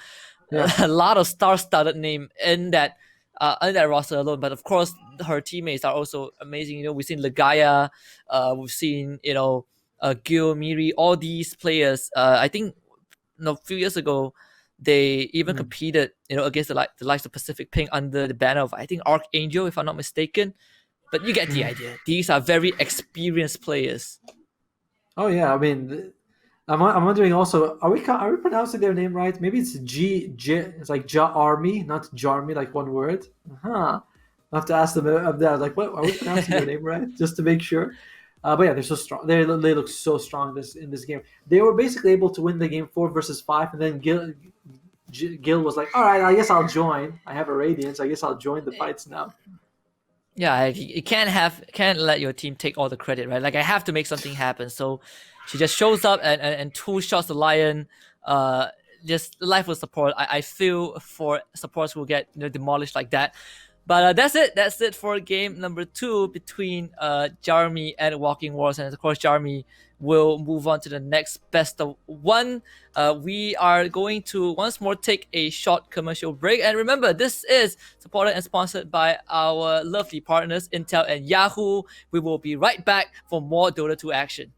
a lot of star-studded name in that roster alone. But of course, her teammates are also amazing. You know, we've seen Legaya, we've seen Gil, Miri, all these players. I think a few years ago, they even competed, against the likes of Pacific Pink under the banner of, I think, Archangel, if I'm not mistaken. But you get the idea. These are very experienced players. Oh yeah, I mean, I'm wondering also, are we pronouncing their name right? Maybe it's it's like Jiarmy, not Jiarmy, like one word. I have to ask them of that. Like, what are we pronouncing their name right? Just to make sure. But yeah, they're so strong. They look so strong in this game. They were basically able to win the game 4 versus 5, and then Gil was like, "All right, I guess I'll join. I have a Radiance. I guess I'll join the fights now." Yeah, you can't let your team take all the credit, right? Like, I have to make something happen. So she just shows up and two shots the Lion. Just life with support. I feel for supports who will get demolished like that. But that's it. That's it for game number 2 between Jiarmy and Walking Wars. And of course, Jiarmy will move on to the next best of one. We are going to once more take a short commercial break. And remember, this is supported and sponsored by our lovely partners, Intel and Yahoo. We will be right back for more Dota 2 action.